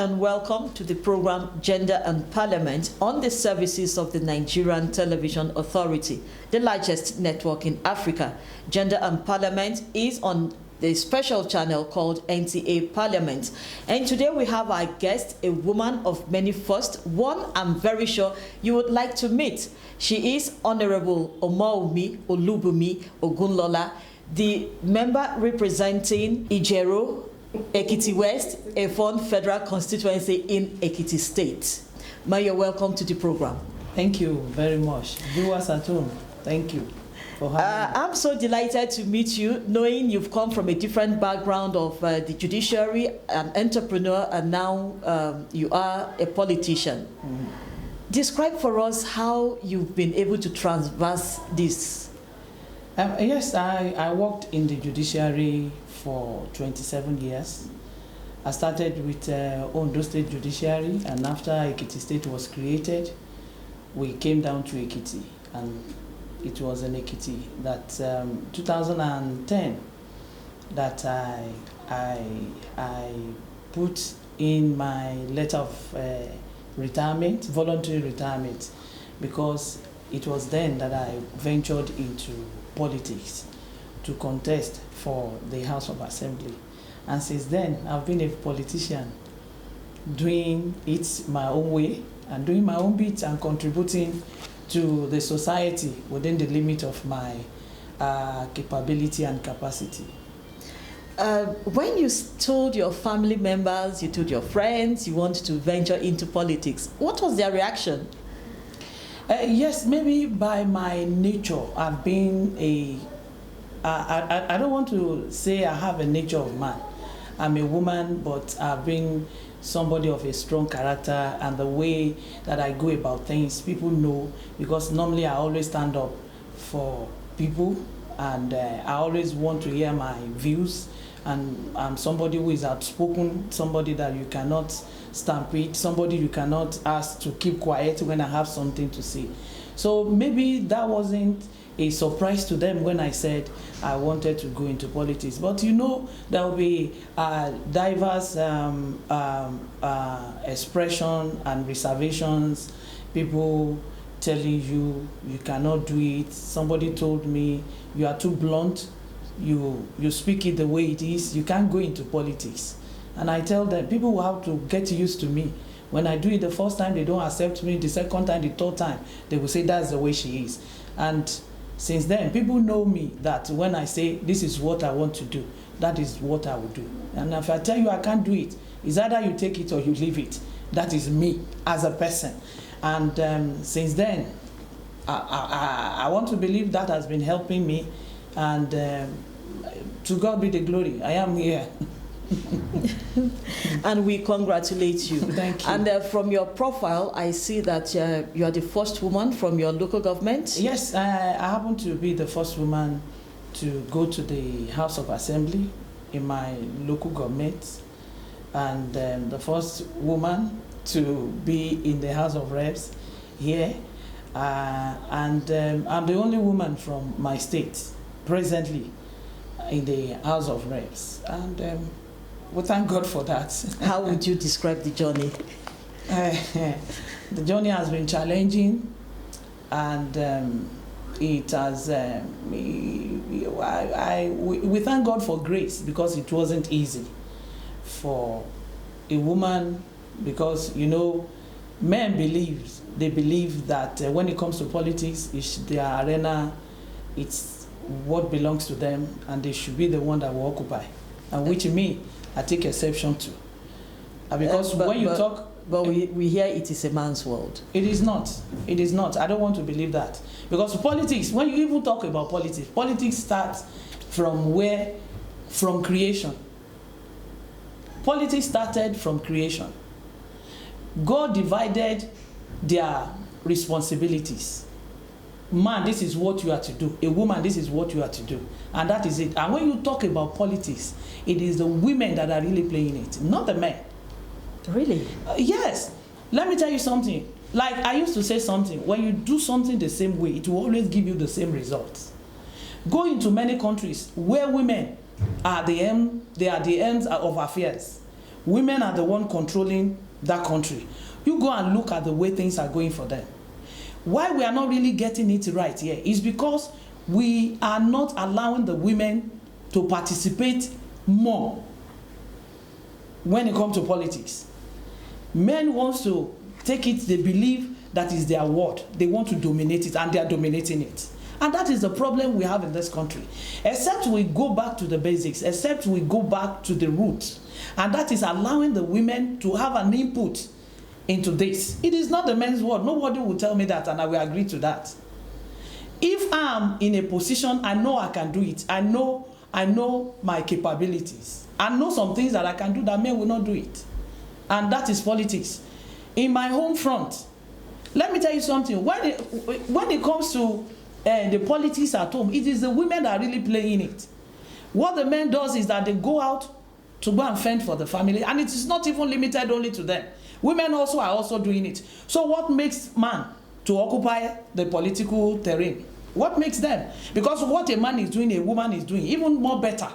and welcome to the program Gender and Parliament on the services of the Nigerian Television Authority, the largest network in Africa. Gender and Parliament is on the special channel called NTA Parliament. And today we have our guest, a woman of many firsts, one I'm very sure you would like to meet. She is Honorable Omowumi Olubunmi Ogunlola, the member representing Ijero, Ekiti West, a Efon Federal Constituency in Ekiti State. Ma, you're welcome to the program. Thank you very much. Viewers at home, thank you for having me. I'm so delighted to meet you, knowing you've come from a different background of the judiciary, an entrepreneur, and now you are a politician. Describe for us how you've been able to traverse this. Yes, I worked in the judiciary for 27 years. I started with Ondo State Judiciary, and after Ekiti State was created, we came down to Ekiti, and it was in Ekiti that 2010 that I put in my letter of retirement, voluntary retirement, because it was then that I ventured into politics to contest for the House of Assembly. And since then, I've been a politician, doing it my own way and doing my own bit and contributing to the society within the limit of my capability and capacity. When you told your family members, you told your friends you wanted to venture into politics, what was their reaction? Yes, maybe by my nature, I've been I don't want to say I have a nature of man. I'm a woman, but I've been somebody of a strong character, and the way that I go about things, people know, because normally I always stand up for people, and I always want to hear my views, and I'm somebody who is outspoken, somebody that you cannot stampede, somebody you cannot ask to keep quiet when I have something to say. So maybe that wasn't a surprise to them when I said I wanted to go into politics. But you know, there will be diverse expression and reservations, people telling you you cannot do it. Somebody told me you are too blunt, you speak it the way it is, you can't go into politics. And I tell them, people will have to get used to me. When I do it the first time, they don't accept me. The second time, the third time, they will say that's the way she is. And since then, people know me that when I say this is what I want to do, that is what I will do. And if I tell you I can't do it, it's either you take it or you leave it. That is me as a person. And since then, I want to believe that has been helping me. And to God be the glory. I am here. And we congratulate you. Thank you. And from your profile, I see that you are the first woman from your local government. Yes, I happen to be the first woman to go to the House of Assembly in my local government, and the first woman to be in the House of Reps here, and I'm the only woman from my state presently in the House of Reps, and well, thank God for that. How would you describe the journey? The journey has been challenging, and it has. We thank God for grace, because it wasn't easy for a woman, because you know, men believe that when it comes to politics, it's their arena, it's what belongs to them, and they should be the one that will occupy, and which me, I take exception to. Because when you talk... But we hear it is a man's world. It is not. It is not. I don't want to believe that. Because politics, when you even talk about politics, politics starts from where? From creation. Politics started from creation. God divided their responsibilities. Man, this is what you are to do. A woman, this is what you are to do. And that is it. And when you talk about politics, it is the women that are really playing it, not the men. Really? Yes. Let me tell you something. Like I used to say something, when you do something the same way, it will always give you the same results. Go into many countries where women are the end, they are the ends of affairs. Women are the one controlling that country. You go and look at the way things are going for them. Why we are not really getting it right here is because we are not allowing the women to participate more when it comes to politics. Men want to take it, they believe that is their word. They want to dominate it, and they are dominating it. And that is the problem we have in this country. Except we go back to the basics, except we go back to the roots. And that is allowing the women to have an input into this. It is not the men's word. Nobody will tell me that, and I will agree to that. If I am in a position, I know I can do it. I know my capabilities. I know some things that I can do that men will not do it. And that is politics. In my home front, let me tell you something. When it comes to the politics at home, it is the women that are really playing it. What the men does is that they go out to go and fend for the family, and it is not even limited only to them. Women also are also doing it. So what makes man to occupy the political terrain? What makes them? Because what a man is doing, a woman is doing, even more better.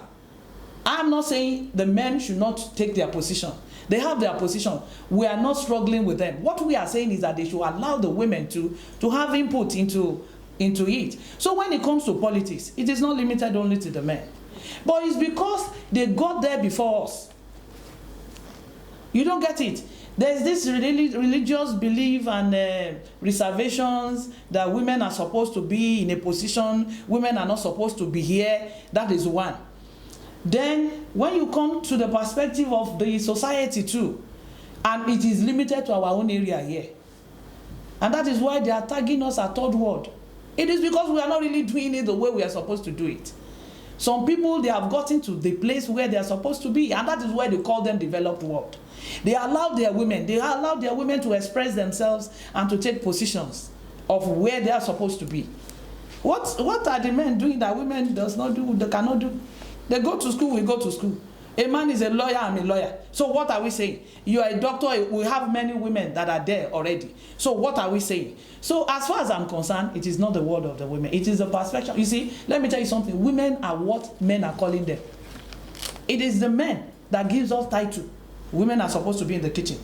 I'm not saying the men should not take their position. They have their position. We are not struggling with them. What we are saying is that they should allow the women to have input into it. So when it comes to politics, it is not limited only to the men. But it's because they got there before us. You don't get it. There's this religious belief and reservations that women are supposed to be in a position, women are not supposed to be here. That is one. Then when you come to the perspective of the society too, and it is limited to our own area here. And that is why they are tagging us a third world. It is because we are not really doing it the way we are supposed to do it. Some people, they have gotten to the place where they are supposed to be, and that is why they call them developed world. They allow their women to express themselves and to take positions of where they are supposed to be. What are the men doing that women does not do, they cannot do? They go to school, we go to school. A man is a lawyer, I'm a lawyer. So what are we saying? You are a doctor, we have many women that are there already. So what are we saying? So as far as I'm concerned, it is not the word of the women. It is the perspective. You see, let me tell you something. Women are what men are calling them. It is the men that gives us title. Women are supposed to be in the kitchen.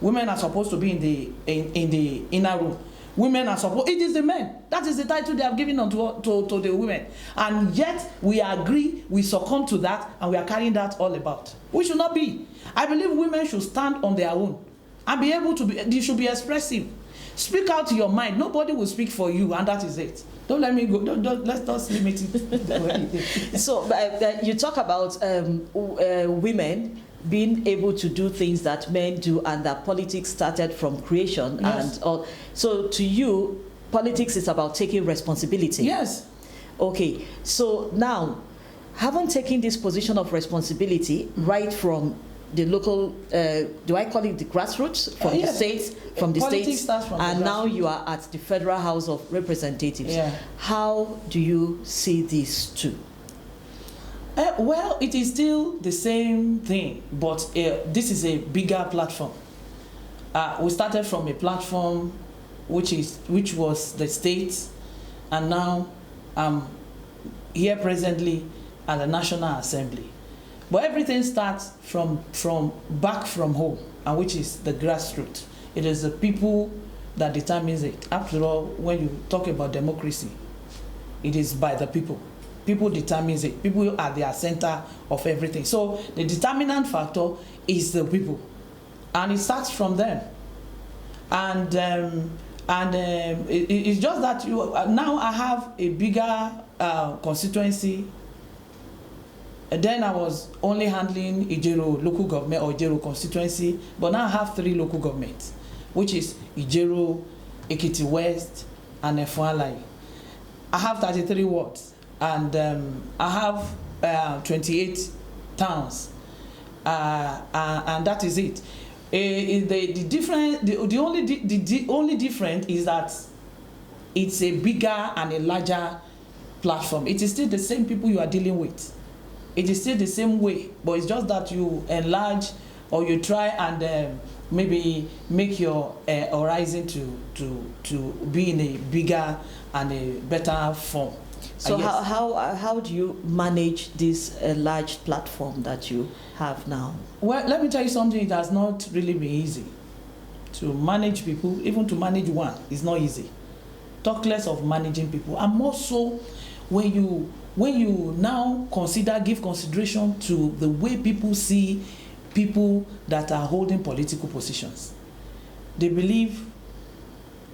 Women are supposed to be in the inner room. Women are supposed, it is the men. That is the title they have given to the women. And yet we agree, we succumb to that, and we are carrying that all about. We should not be. I believe women should stand on their own and be able to be, they should be expressive. Speak out your mind. Nobody will speak for you, and that is it. Don't let me go. Let's not limit it. So you talk about women being able to do things that men do, and that politics started from creation. Yes. And all. So to you, politics is about taking responsibility. Yes. Okay. So now, having taken this position of responsibility right from the local, do I call it the grassroots, from the states, and now you are at the Federal House of Representatives. Yeah. How do you see these two? Well, it is still the same thing, but this is a bigger platform. We started from a platform which was the states, and now I'm here presently at the National Assembly. But everything starts from back from home, and which is the grassroots. It is the people that determines it. After all, when you talk about democracy, it is by the people. People determines it. People are the center of everything. So the determinant factor is the people, and it starts from them. And it's just that now I have a bigger constituency. And then I was only handling Ijero local government or Ijero constituency, but now I have 3 local governments, which is Ijero, Ekiti West, and Efualai. I have 33 wards. And I have 28 towns, and that is it. The only difference is that it's a bigger and a larger platform. It is still the same people you are dealing with. It is still the same way, but it's just that you enlarge, or you try and maybe make your horizon to be in a bigger and a better form. So how do you manage this large platform that you have now? Well, let me tell you something. It has not really been easy to manage people. Even to manage one is not easy. Talk less of managing people. And more so when you now give consideration to the way people see people that are holding political positions. They believe,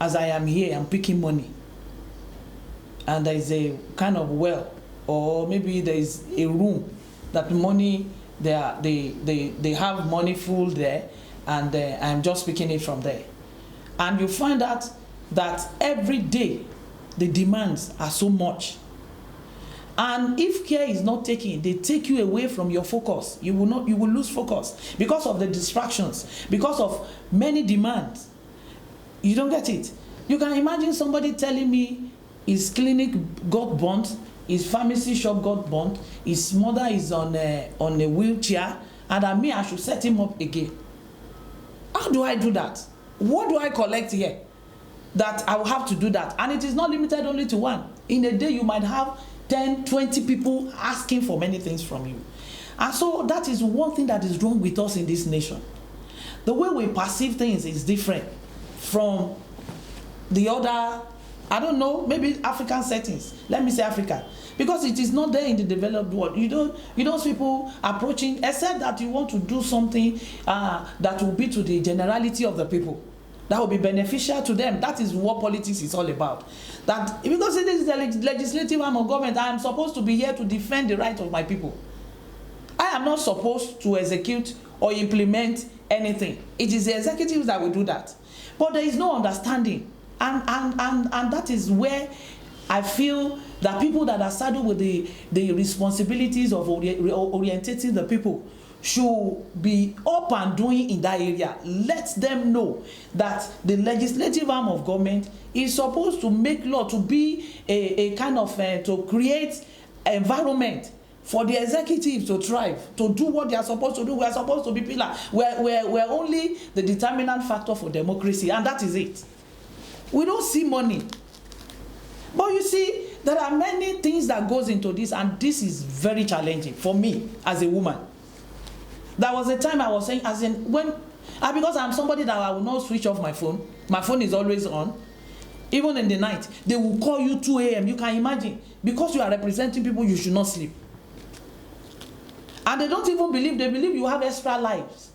as I am here, I'm picking money. And there is a kind of well, or maybe there is a room that money, they have money full there, and I'm just picking it from there. And you find out that every day the demands are so much. And if care is not taken, they take you away from your focus. You will lose focus because of the distractions, because of many demands. You don't get it. You can imagine somebody telling me his clinic got burnt, his pharmacy shop got burnt, his mother is on a wheelchair, and I should set him up again. How do I do that? What do I collect here that I will have to do that? And it is not limited only to one. In a day, you might have 10, 20 people asking for many things from you. And so that is one thing that is wrong with us in this nation. The way we perceive things is different from the other, I don't know, maybe African settings. Let me say Africa. Because it is not there in the developed world. You don't see people approaching, except that you want to do something that will be to the generality of the people. That will be beneficial to them. That is what politics is all about. That because it is the legislative arm of government, I am supposed to be here to defend the rights of my people. I am not supposed to execute or implement anything. It is the executives that will do that. But there is no understanding. And that is where I feel that people that are saddled with the responsibilities of orientating the people should be up and doing in that area. Let them know that the legislative arm of government is supposed to make law, to be a kind of to create environment for the executive to thrive, to do what they are supposed to do. We are supposed to be pillar. We're only the determinant factor for democracy, and that is it. We don't see money. But you see, there are many things that goes into this, and this is very challenging for me as a woman. There was a time I was saying, as in because I'm somebody that I will not switch off my phone. My phone is always on. Even in the night, they will call you 2 a.m. You can imagine. Because you are representing people, you should not sleep. And they don't even believe, they believe you have extra lives.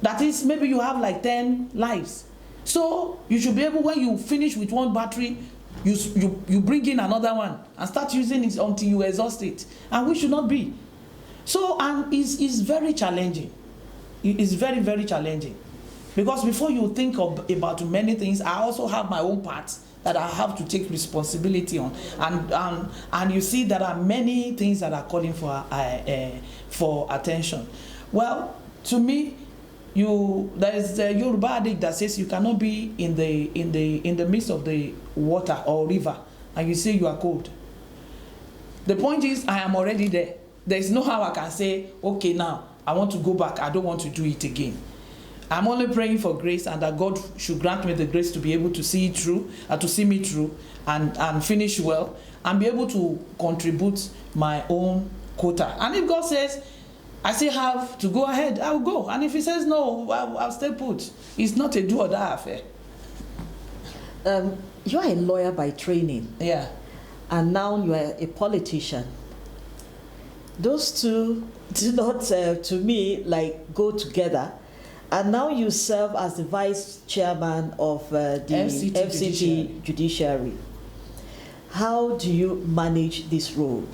That is, maybe you have like 10 lives. So you should be able, when you finish with one battery, you bring in another one and start using it until you exhaust it. And we should not be. So, and it's very challenging. It's very, very challenging. Because before you think about many things, I also have my own part that I have to take responsibility on. And you see there are many things that are calling for attention. Well, to me, there is a Yoruba adage that says you cannot be in the midst of the water or river and you say you are cold. The point is, I am already there. There is no how I can say, okay, now I want to go back. I don't want to do it again. I'm only praying for grace, and that God should grant me the grace to be able to see it through, to see me through, and finish well, and be able to contribute my own quota. And if God says, I still have to go ahead, I'll go. And if he says no, I'll stay put. It's not a do or die affair. You are a lawyer by training. Yeah. And now you are a politician. Those two do not, to me, like go together. And now you serve as the vice chairman of the FCT Judiciary. How do you manage this role?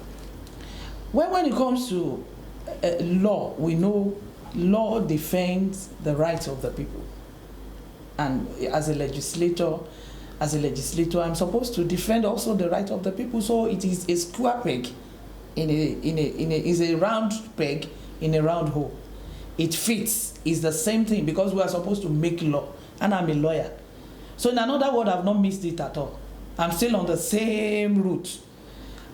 Well, when it comes to law, we know law defends the rights of the people. And as a legislator, I'm supposed to defend also the right of the people. So it is a square peg is a round peg in a round hole. It fits. It's the same thing, because we are supposed to make law, and I'm a lawyer. So in another word, I've not missed it at all. I'm still on the same route,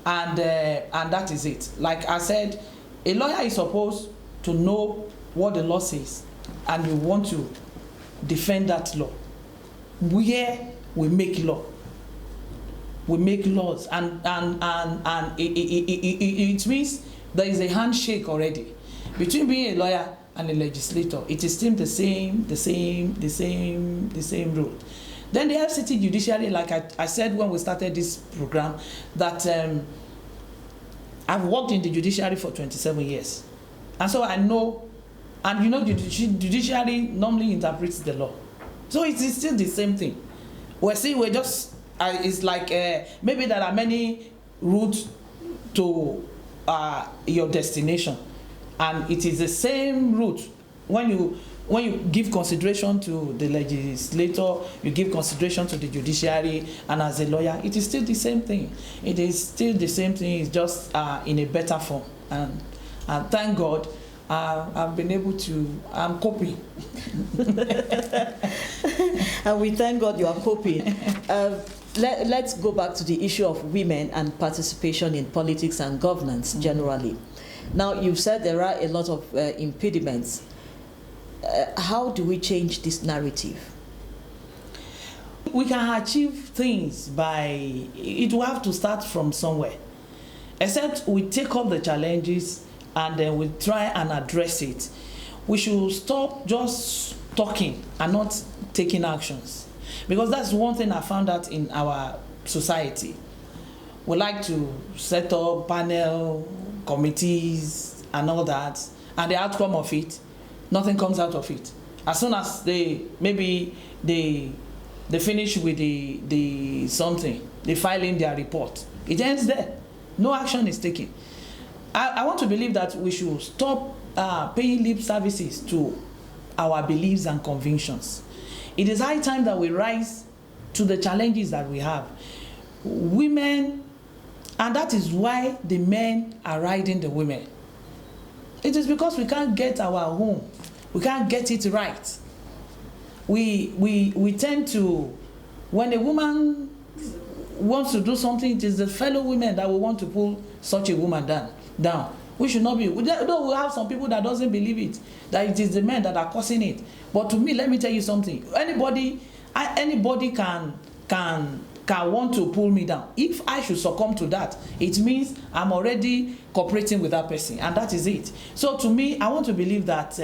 and that is it. Like I said, a lawyer is supposed to know what the law says, and you want to defend that law. Where we make law, we make laws, and it means there is a handshake already between being a lawyer and a legislator. It is still the same rule. Then the FCT judiciary, like I said when we started this program, that I've worked in the judiciary for 27 years, and so I know, and you know, the judiciary normally interprets the law, so it is still the same thing. We're just it's like maybe there are many routes to your destination, and it is the same route. When you give consideration to the legislator, you give consideration to the judiciary, and as a lawyer, it is still the same thing. It is still the same thing. It's just in a better form, and thank God I've been able to. I'm coping. And we thank God you are coping. Let's go back to the issue of women and participation in politics and governance generally. Now, you've said there are a lot of impediments. How do we change this narrative? We can achieve things by, it will have to start from somewhere. Except we take up the challenges and then we try and address it. We should stop just talking and not taking actions. Because that's one thing I found out in our society. We like to set up panel, committees, and all that, and the outcome of it, nothing comes out of it. As soon as they finish with the something, they file in their report, it ends there. No action is taken. I want to believe that we should stop paying lip services to our beliefs and convictions. It is high time that we rise to the challenges that we have. Women, and that is why the men are riding the women. It is because we can't get our home. We can't get it right. We tend to, when a woman wants to do something, it is the fellow women that will want to pull such a woman down. We should not be. Though we have some people that doesn't believe it, that it is the men that are causing it. But to me, let me tell you something. Anybody can want to pull me down. If I should succumb to that, it means I'm already cooperating with that person, and that is it. So to me, I want to believe that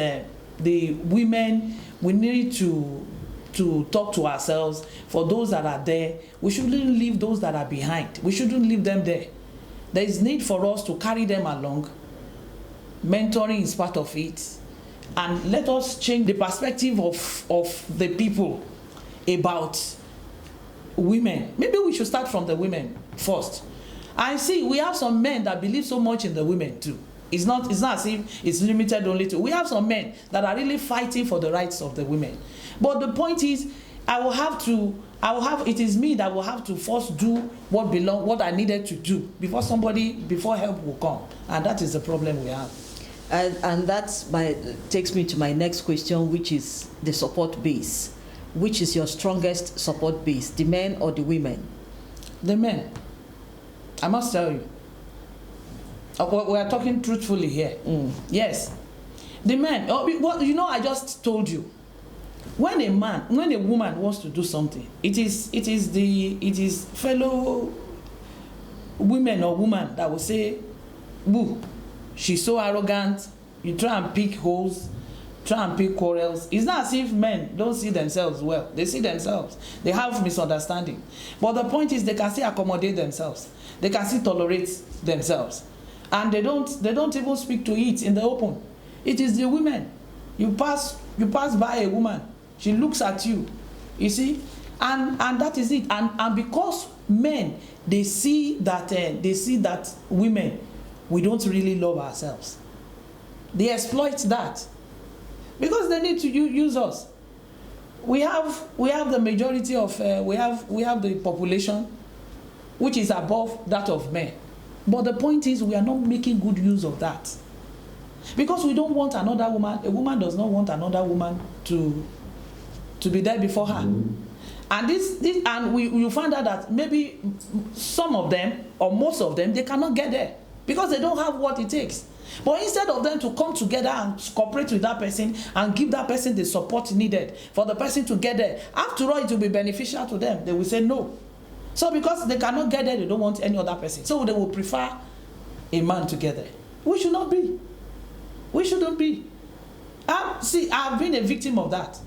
the women, we need to talk to ourselves. For those that are there, we shouldn't leave those that are behind. We shouldn't leave them there. There is need for us to carry them along. Mentoring is part of it. And let us change the perspective of the people about women. Maybe we should start from the women first. I see we have some men that believe so much in the women too. It's not as if it's limited only to. We have some men that are really fighting for the rights of the women. But the point is, it is me that will have to first do what I needed to do before help will come. And that is the problem we have. And takes me to my next question, which is the support base. Which is your strongest support base, the men or the women? The men. I must tell you. We are talking truthfully here. Yes. The men. I just told you. When a woman wants to do something, it is fellow women or woman that will say, "Boo, she's so arrogant." You try and pick holes, try and pick quarrels. It's not as if men don't see themselves well. They see themselves. They have misunderstanding. But the point is, they can still accommodate themselves. They can still tolerate themselves, and they don't even speak to it in the open. It is the women. You pass by a woman, she looks at you, you see, and that is it. And because men, they see that women, we don't really love ourselves. They exploit that because they need to use us. We have the majority of we have the population which is above that of men, but the point is we are not making good use of that. Because we don't want another woman. A woman does not want another woman to be there before her. And you find out that maybe some of them or most of them, they cannot get there because they don't have what it takes. But instead of them to come together and cooperate with that person and give that person the support needed for the person to get there, after all, it will be beneficial to them. They will say no. So because they cannot get there, they don't want any other person. So they will prefer a man to get there. We should not be. We shouldn't be. See, I've been a victim of that.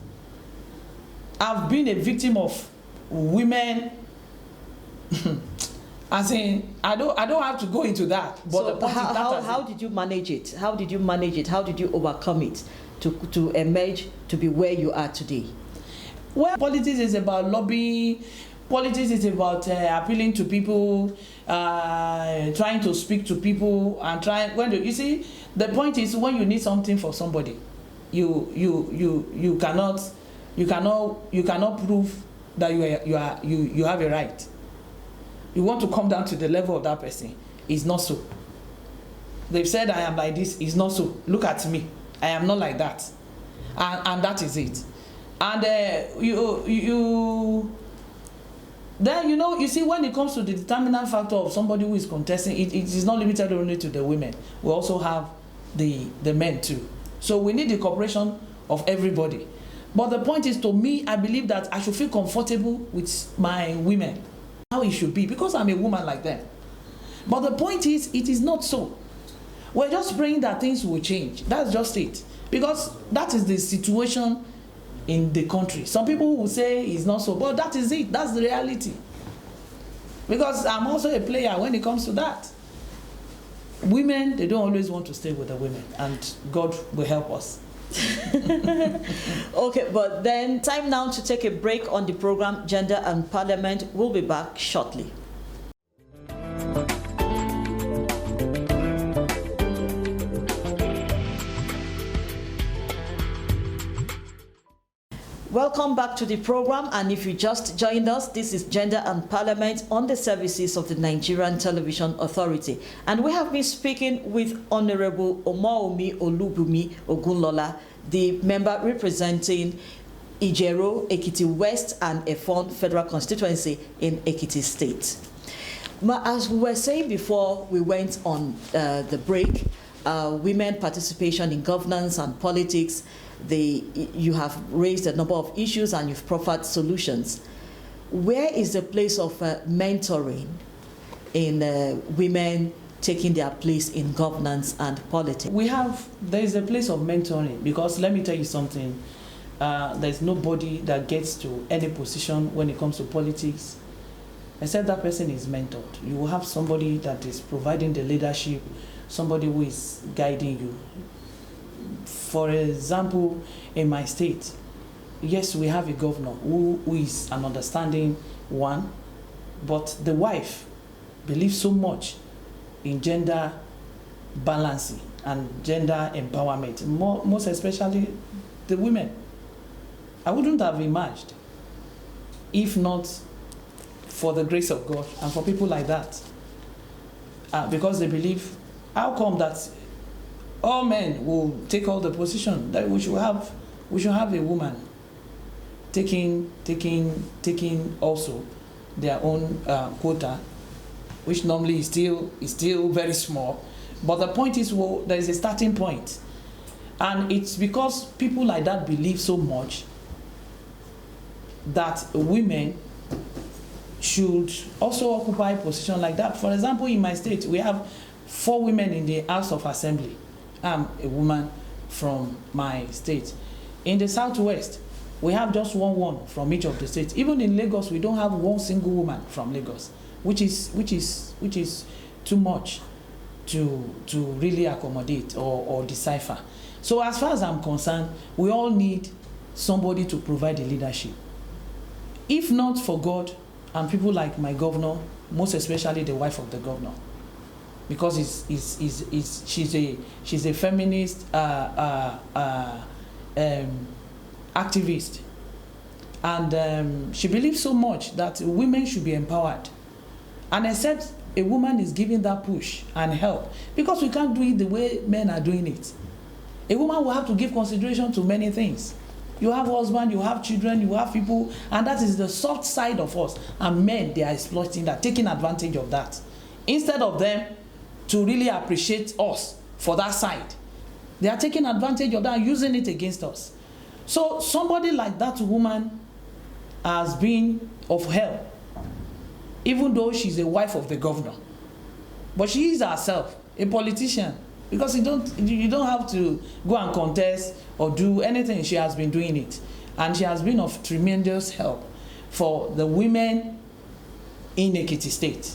I've been a victim of women. As in, I don't have to go into that. But so the point how did you manage it? How did you manage it? How did you overcome it to emerge to be where you are today? Well, politics is about lobbying. Politics is about appealing to people, trying to speak to people, and you see, the point is when you need something for somebody, you cannot prove that you have a right. You want to come down to the level of that person. It's not so. They've said I am like this. It's not so. Look at me. I am not like that, and that is it. And then you see, when it comes to the determinant factor of somebody who is contesting, it is not limited only to the women. We also have the men too. So we need the cooperation of everybody. But the point is, to me, I believe that I should feel comfortable with my women, how it should be, because I'm a woman like them. But the point is, it is not so. We're just praying that things will change. That's just it. Because that is the situation in the country. Some people will say it's not so, but that is it. That's the reality. Because I'm also a player when it comes to that. Women, they don't always want to stay with the women, and God will help us. Okay, but then time now to take a break on the program Gender and Parliament. We'll be back shortly. Welcome back to the program, and if you just joined us, this is Gender and Parliament on the services of the Nigerian Television Authority, and we have been speaking with Honorable Omowumi Olubunmi Ogunlola, the member representing Ijero, Ekiti West and Efon Federal Constituency in Ekiti State. As we were saying before we went on the break, women participation in governance and politics, you have raised a number of issues and you've proffered solutions. Where is the place of mentoring in women taking their place in governance and politics? There is a place of mentoring, because let me tell you something, there's nobody that gets to any position when it comes to politics except that person is mentored. You will have somebody that is providing the leadership, somebody who is guiding you. For example, in my state, yes, we have a governor who is an understanding one, but the wife believes so much in gender balancing and gender empowerment, most especially the women. I wouldn't have emerged if not for the grace of God and for people like that, because they believe, how come that all men will take all the position, that we should have a woman taking also their own quota, which normally is still very small. But the point is, well, there is a starting point, and it's because people like that believe so much that women should also occupy a position like that. For example, in my state, we have 4 women in the House of Assembly. I'm a woman from my state. In the Southwest, we have just one from each of the states. Even in Lagos, we don't have one single woman from Lagos, which is too much to really accommodate or decipher. So as far as I'm concerned, we all need somebody to provide the leadership. If not for God and people like my governor, most especially the wife of the governor, because she's a feminist activist, and she believes so much that women should be empowered, and except a woman is giving that push and help, because we can't do it the way men are doing it. A woman will have to give consideration to many things. You have husband, you have children, you have people, and that is the soft side of us. And men, they are exploiting that, taking advantage of that. Instead of them to really appreciate us for that side, they are taking advantage of that and using it against us. So somebody like that woman has been of help even though she's a wife of the governor. But she is herself a politician, because you don't have to go and contest or do anything. She has been doing it, and she has been of tremendous help for the women in Ekiti State.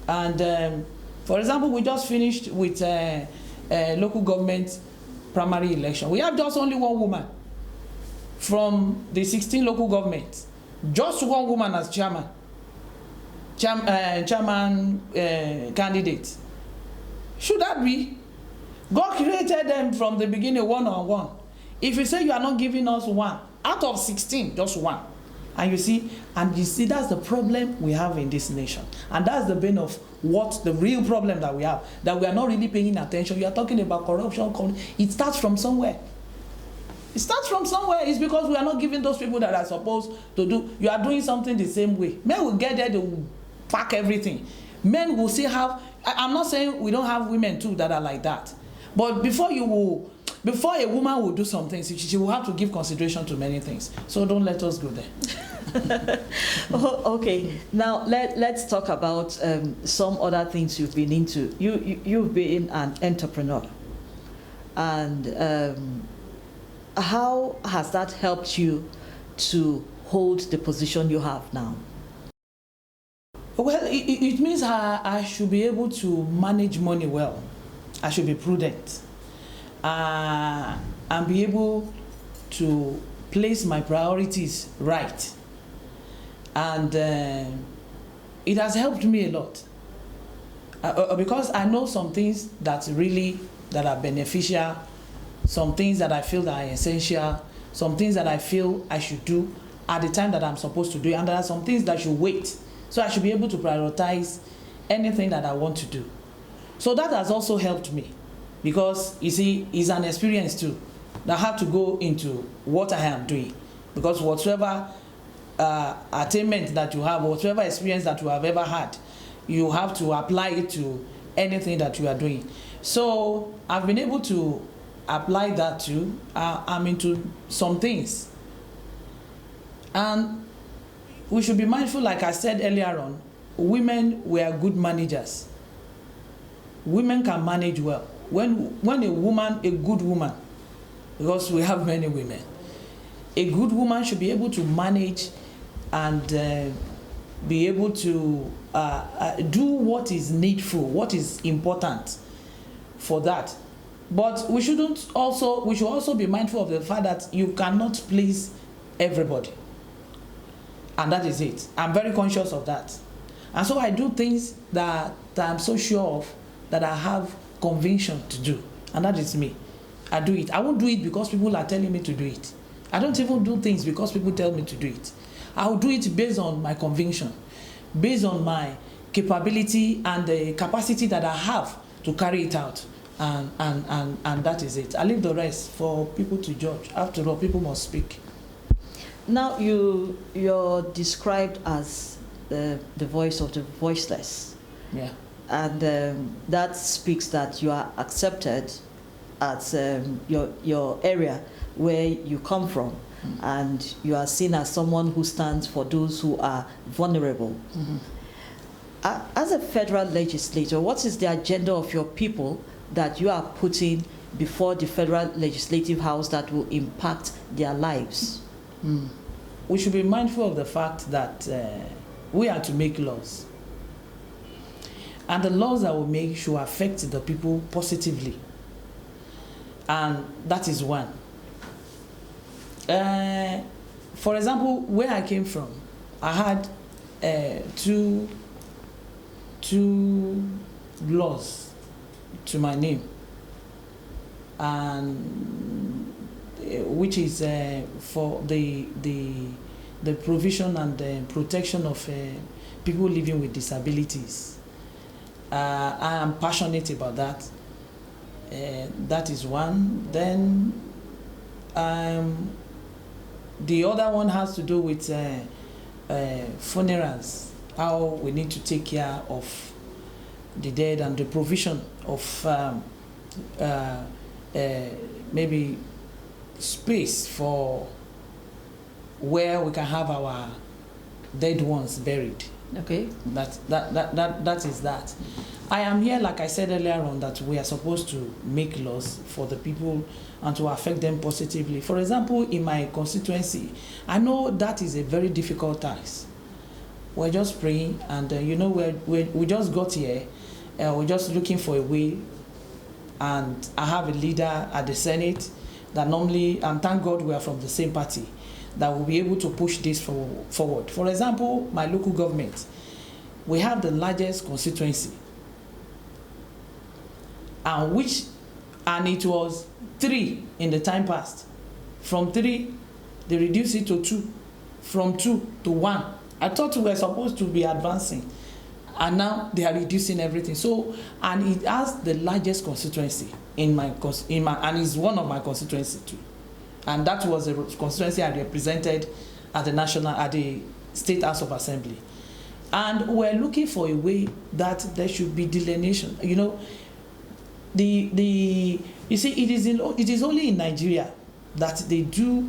And for example, we just finished with local government primary election. We have just only one woman from the 16 local governments, just one woman as chairman candidate. Should that be? God created them from the beginning one-on-one. If you say you are not giving us one out of 16, just one, and you see that's the problem we have in this nation, and that's the bane of what the real problem that we have, that we are not really paying attention. You are talking about corruption. It starts from somewhere. It starts from somewhere. It's because we are not giving those people that are supposed to do. You are doing something the same way. Men will get there, they will pack everything. Men will still have. I'm not saying we don't have women too that are like that, but before a woman will do something, she will have to give consideration to many things. So don't let us go there. Okay, now let's talk about some other things you've been into. You've been an entrepreneur, and how has that helped you to hold the position you have now? Well, it means I should be able to manage money well. I should be prudent, and be able to place my priorities right. And it has helped me a lot, because I know some things that are beneficial, some things that I feel that are essential, some things that I feel I should do at the time that I'm supposed to do it, and there are some things that should wait. So I should be able to prioritize anything that I want to do. So that has also helped me, because you see, it's an experience too that I have to go into what I am doing, because whatever attainment that you have, whatever experience that you have ever had, you have to apply it to anything that you are doing. So I've been able to apply that too. I'm into some things, and we should be mindful, like I said earlier on, women were good managers. Women can manage well. When a woman, a good woman, because we have many women, a good woman should be able to manage and be able to do what is needful, what is important for that. But we should also be mindful of the fact that you cannot please everybody. And that is it. I'm very conscious of that. And so I do things that I'm so sure of, that I have conviction to do. And that is me. I do it. I won't do it because people are telling me to do it. I don't even do things because people tell me to do it. I will do it based on my conviction, based on my capability and the capacity that I have to carry it out. And that is it. I leave the rest for people to judge. After all, people must speak. Now you're described as the voice of the voiceless. Yeah. And that speaks that you are accepted at your area where you come from, and you are seen as someone who stands for those who are vulnerable. As a federal legislator, what is the agenda of your people that you are putting before the Federal Legislative House that will impact their lives? We should be mindful of the fact that we are to make laws. And the laws that we make should affect the people positively. And that is one. For example, where I came from, I had two laws to my name, and which is for the provision and the protection of people living with disabilities. I am passionate about that. That is one. Then the other one has to do with funerals, how we need to take care of the dead, and the provision of maybe space for where we can have our dead ones buried. Okay. That is that. I am here, like I said earlier on, that we are supposed to make laws for the people and to affect them positively. For example, in my constituency, I know that is a very difficult task. We're just praying, and we just got here. We're just looking for a way, and I have a leader at the Senate that normally, and thank God we are from the same party, that will be able to push this forward. For example, my local government, we have the largest constituency, and it was 3 in the time past. From 3, they reduced it to 2. From 2 to 1. I thought we were supposed to be advancing, and now they are reducing everything. So, and it has the largest constituency and it's one of my constituency too. And that was a constituency I represented at the State House of Assembly. And we're looking for a way that there should be delineation. You see, it is only in Nigeria that they do.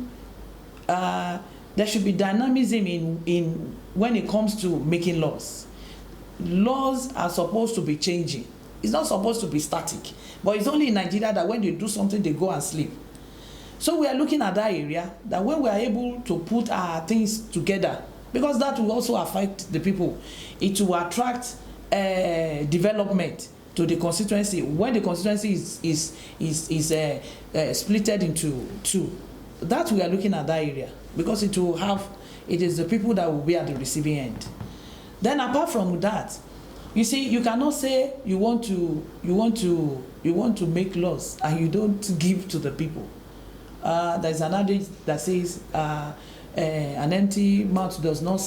There should be dynamism in when it comes to making laws. Laws are supposed to be changing. It's not supposed to be static. But it's only in Nigeria that when they do something, they go and sleep. So we are looking at that area, that when we are able to put our things together, because that will also affect the people, it will attract development to the constituency. When the constituency is splitted into 2, that we are looking at that area, because it is the people that will be at the receiving end. Then apart from that, you see, you cannot say you want to make laws and you don't give to the people. There's an adage that says an empty mouth does not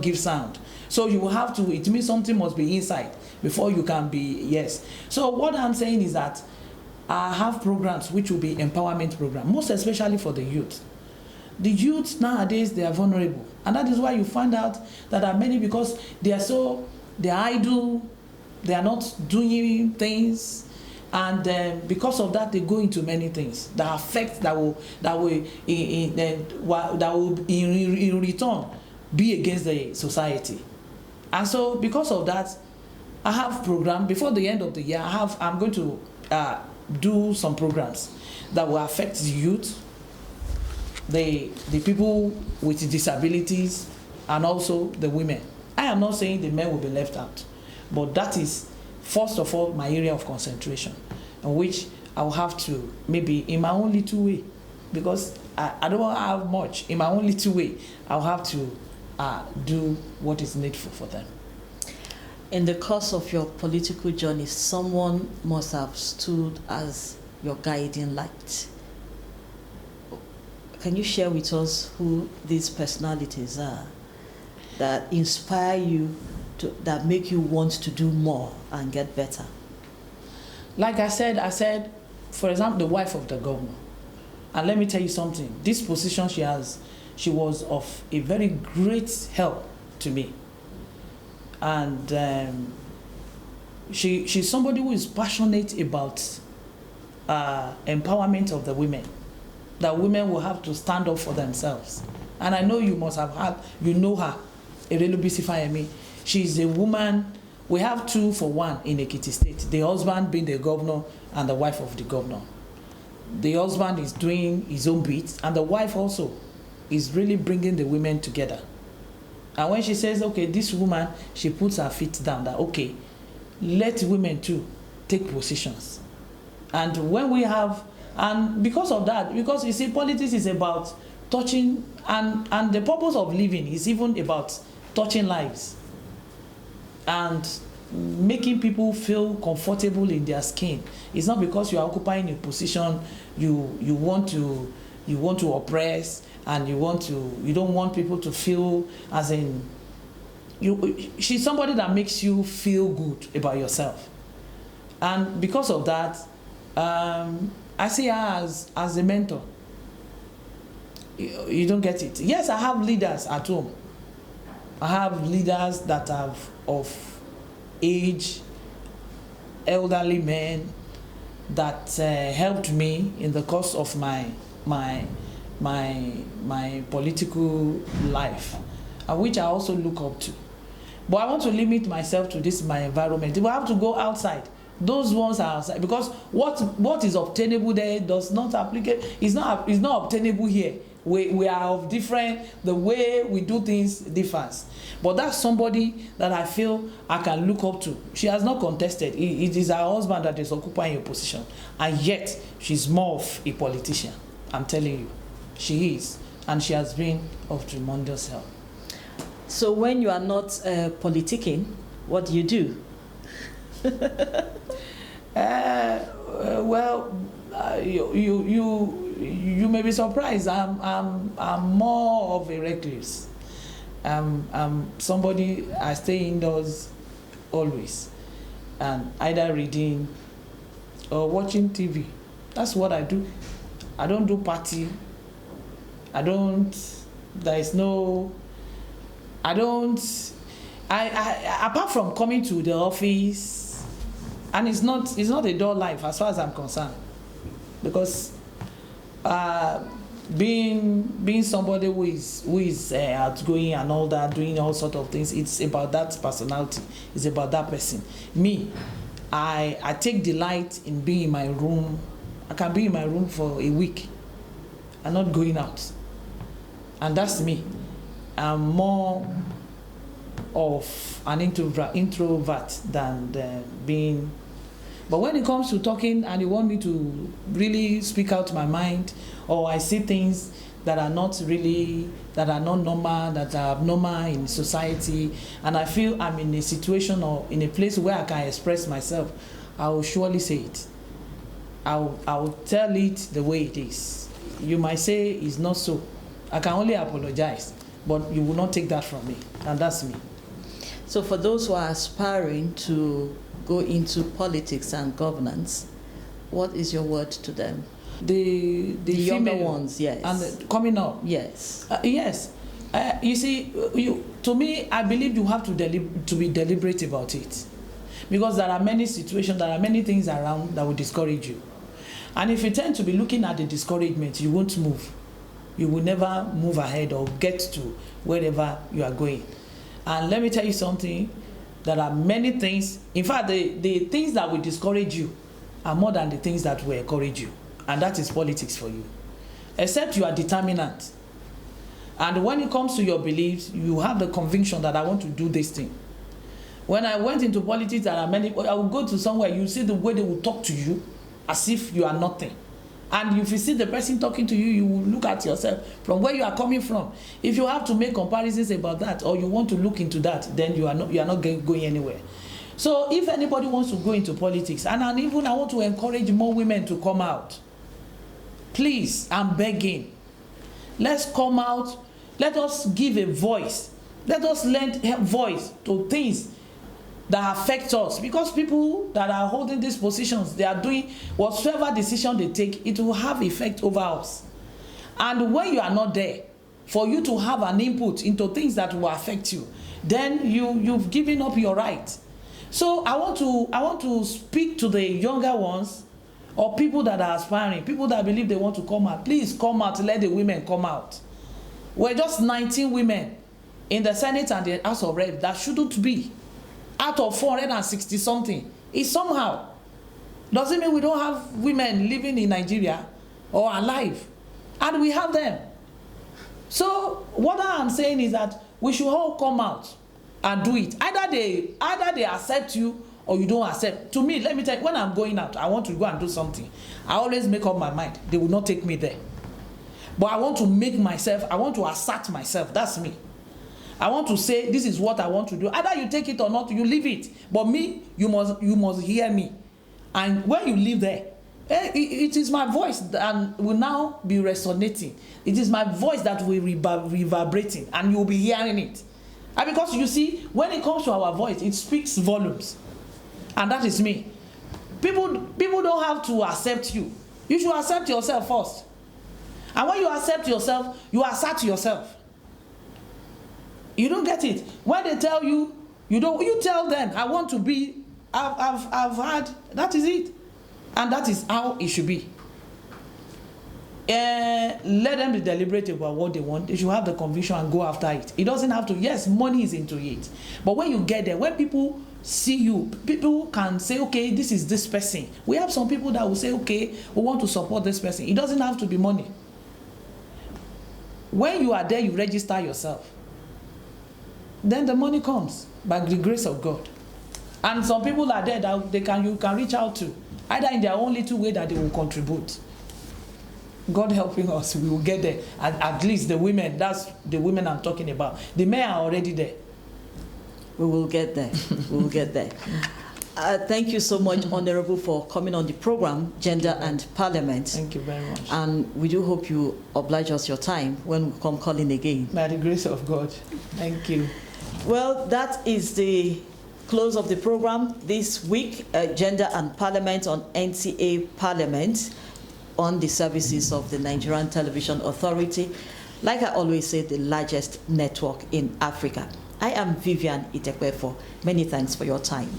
give sound. So you will have to, it means something must be inside before you can be, yes. So what I'm saying is that I have programs which will be empowerment programs, most especially for the youth. The youth nowadays, they are vulnerable, and that is why you find out that there are many, because they are idle, they are not doing things, and because of that they go into many things that affect, that will in return be against the society. And so because of that, I have program before the end of the year. I'm going to do some programs that will affect the youth, the people with disabilities, and also the women. I am not saying the men will be left out, but that is first of all my area of concentration, in which I will have to, maybe in my own little way, because I don't have much, in my own little way, I'll have to do what is needful for them. In the course of your political journey, someone must have stood as your guiding light. Can you share with us who these personalities are that inspire you, that make you want to do more and get better? Like I said, for example, the wife of the governor. And let me tell you something, this position she was of a very great help to me. And she's somebody who is passionate about empowerment of the women, that women will have to stand up for themselves. And I know you must have had, you know her, Erelu Fayemi. She's a woman. We have 2 for 1 in Ekiti State, the husband being the governor and the wife of the governor. The husband is doing his own bit, and the wife also is really bringing the women together. And when she says, okay, this woman, she puts her feet down, that, okay, let women too take positions. And when we have, and because of that, because you see, politics is about touching, and the purpose of living is even about touching lives and making people feel comfortable in their skin. It's not because you are occupying a position you want to oppress, and you don't want people to feel as in she's somebody that makes you feel good about yourself. And because of that, I see her as a mentor. You don't get it. Yes, I have leaders at home. I have leaders that are of age, elderly men that helped me in the course of my political life. and which I also look up to. But I want to limit myself to this, my environment. If I have to go outside, those ones are outside, because what is obtainable there does not applicate. It's not obtainable here. We are of different, the way we do things differs. But that's somebody that I feel I can look up to. She has not contested. It is her husband that is occupying a position, and yet she's more of a politician. I'm telling you, she is, and she has been of tremendous help. So when you are not politicking, what do you do? You may be surprised. I'm more of a recluse. I'm somebody, I stay indoors always, and either reading or watching TV. That's what I do. I don't do party. Apart from coming to the office, and it's not a dull life as far as I'm concerned, because being somebody who is outgoing and all that, doing all sort of things, it's about that personality, it's about that person. Me, I take delight in being in my room. I can be in my room for a week and not going out, and that's me. I'm more of an introvert than being. But when it comes to talking and you want me to really speak out my mind, or I see things that are not normal, that are abnormal in society, and I feel I'm in a situation or in a place where I can express myself, I will surely say it. I will tell it the way it is. You might say it's not so. I can only apologize, but you will not take that from me, and that's me. So for those who are aspiring to go into politics and governance, what is your word to them? The younger ones, yes. And coming up. Yes. Yes. You see, to me, I believe you have to be deliberate about it. Because there are many situations, there are many things around that will discourage you. And if you tend to be looking at the discouragement, you won't move. You will never move ahead or get to wherever you are going. And let me tell you something, there are many things. In fact, the things that will discourage you are more than the things that will encourage you. And that is politics for you. Except you are determinant. And when it comes to your beliefs, you have the conviction that I want to do this thing. When I went into politics, there are many, I will go to somewhere, you see the way they will talk to you as if you are nothing. And if you see the person talking to you, you will look at yourself from where you are coming from. If you have to make comparisons about that, or you want to look into that, then you are not going anywhere. So if anybody wants to go into politics, and even I want to encourage more women to come out. Please, I'm begging. Let's come out. Let us give a voice. Let us lend a voice to things that affect us, because people that are holding these positions, they are doing whatever decision they take, it will have effect over us. And when you are not there for you to have an input into things that will affect you, then you've given up your right. So I want to speak to the younger ones, or people that are aspiring, people that believe they want to come out. Please come out, let the women come out. We're just 19 women in the Senate and the House of Reps. That shouldn't be. Out of 460 something, it's somehow. Doesn't mean we don't have women living in Nigeria or alive, and we have them. So what I am saying is that we should all come out and do it. Either they accept you or you don't accept. To me, let me tell you, when I'm going out, I want to go and do something. I always make up my mind. They will not take me there. But I want to make myself, I want to assert myself. That's me. I want to say, this is what I want to do. Either you take it or not, you leave it. But me, you must hear me. And when you leave there, it is my voice that will now be resonating. It is my voice that will be reverberating, and you will be hearing it. And because you see, when it comes to our voice, it speaks volumes. And that is me. People don't have to accept you. You should accept yourself first. And when you accept yourself, you assert yourself. You don't get it. When they tell you, you tell them, I want to be, I've had, that is it. And that is how it should be. let them be deliberate about what they want. They should have the conviction and go after it. It doesn't have to, yes, money is into it. But when you get there, when people see you, people can say, okay, this is this person. We have some people that will say, okay, we want to support this person. It doesn't have to be money. When you are there, you register yourself. Then the money comes by the grace of God. And some people are there that you can reach out to, either in their own little way that they will contribute. God helping us, we will get there. At least the women, that's the women I'm talking about. The men are already there. We will get there. We will get there. Thank you so much, Honorable, for coming on the program, Gender and Parliament. Thank you very much. And we do hope you oblige us your time when we come calling again. By the grace of God. Thank you. Well, that is the close of the program this week, Gender and Parliament on NTA Parliament, on the services of the Nigerian Television Authority. Like I always say, the largest network in Africa. I am Vivian Itekwefo. Many thanks for your time.